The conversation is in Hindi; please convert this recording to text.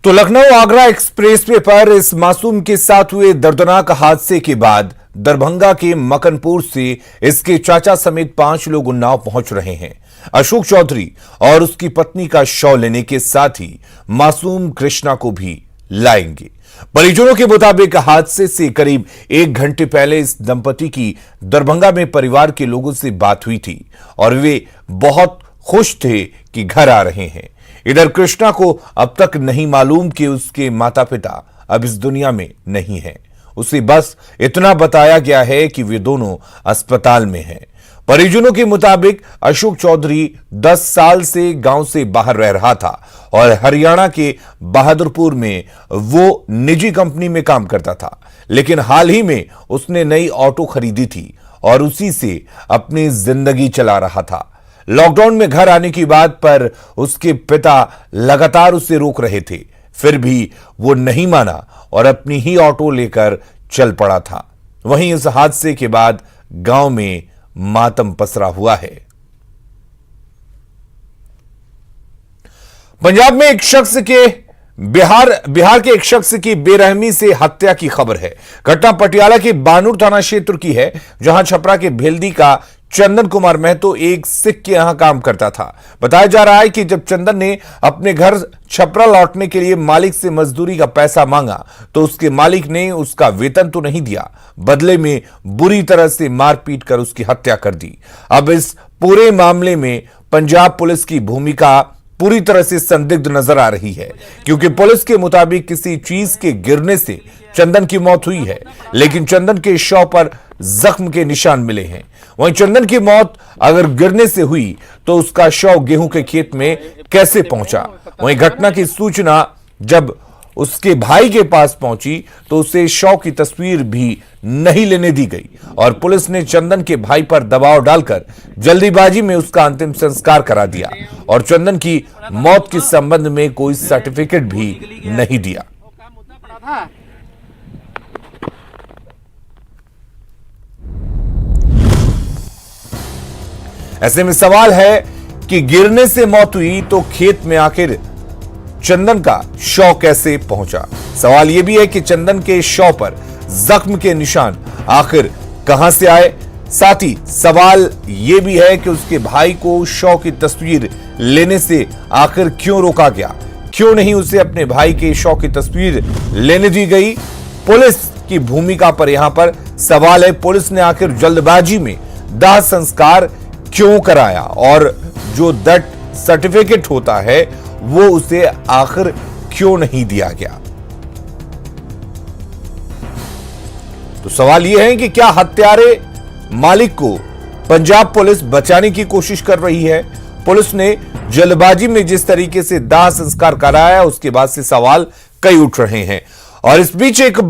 तो लखनऊ आगरा एक्सप्रेसवे पर इस मासूम के साथ हुए दर्दनाक हादसे के बाद दरभंगा के मकनपुर से इसके चाचा समेत 5 लोग उन्नाव पहुंच रहे हैं। अशोक चौधरी और उसकी पत्नी का शव लेने के साथ ही मासूम कृष्णा को भी लाएंगे। परिजनों के मुताबिक हादसे से करीब 1 घंटे पहले इस दंपति की दरभंगा में परिवार के लोगों से बात हुई थी और वे बहुत खुश थे कि घर आ रहे हैं। इधर कृष्णा को अब तक नहीं मालूम कि उसके माता पिता अब इस दुनिया में नहीं हैं। उसे बस इतना बताया गया है कि वे दोनों अस्पताल में हैं। परिजनों के मुताबिक अशोक चौधरी 10 साल से गांव से बाहर रह रहा था और हरियाणा के बहादुरपुर में वो निजी कंपनी में काम करता था, लेकिन हाल ही में उसने नई ऑटो खरीदी थी और उसी से अपनी जिंदगी चला रहा था। लॉकडाउन में घर आने की बात पर उसके पिता लगातार उसे रोक रहे थे, फिर भी वो नहीं माना और अपनी ही ऑटो लेकर चल पड़ा था। वहीं इस हादसे के बाद गांव में मातम पसरा हुआ है। पंजाब में एक शख्स के बिहार के एक शख्स की बेरहमी से हत्या की खबर है। घटना पटियाला के बानूर थाना क्षेत्र की है, जहां छपरा के भेल्दी का चंदन कुमार महतो एक सिख के यहां काम करता था। बताया जा रहा है कि जब चंदन ने अपने घर छपरा लौटने के लिए मालिक से मजदूरी का पैसा मांगा तो उसके मालिक ने उसका वेतन तो नहीं दिया, बदले में बुरी तरह से मारपीट कर उसकी हत्या कर दी। अब इस पूरे मामले में पंजाब पुलिस की भूमिका पूरी तरह से संदिग्ध नजर आ रही है, क्योंकि पुलिस के मुताबिक किसी चीज के गिरने से चंदन की मौत हुई है, लेकिन चंदन के शव पर जख्म के निशान मिले हैं। वहीं चंदन की मौत अगर गिरने से हुई तो उसका शव गेहूं के खेत में कैसे पहुंचा। वहीं घटना की सूचना जब उसके भाई के पास पहुंची तो उसे शव की तस्वीर भी नहीं लेने दी गई और पुलिस ने चंदन के भाई पर दबाव डालकर जल्दीबाजी में उसका अंतिम संस्कार करा दिया और चंदन की मौत के संबंध में कोई सर्टिफिकेट भी नहीं दिया। ऐसे में सवाल है कि गिरने से मौत हुई तो खेत में आखिर चंदन का शव कैसे पहुंचा। सवाल यह भी है कि चंदन के शव पर जख्म के निशान आखिर कहां से आए। साथ ही सवाल यह भी है कि उसके भाई को शव की तस्वीर लेने से आखिर क्यों रोका गया, क्यों नहीं उसे अपने भाई के शव की तस्वीर लेने दी गई। पुलिस की भूमिका पर यहां पर सवाल है। पुलिस ने आखिर जल्दबाजी में दाह संस्कार क्यों कराया और जो डेथ सर्टिफिकेट होता है वो उसे आखिर क्यों नहीं दिया गया। तो सवाल यह है कि क्या हत्यारे मालिक को पंजाब पुलिस बचाने की कोशिश कर रही है। पुलिस ने जल्दबाजी में जिस तरीके से दाह संस्कार कराया उसके बाद से सवाल कई उठ रहे हैं और इस बीच एक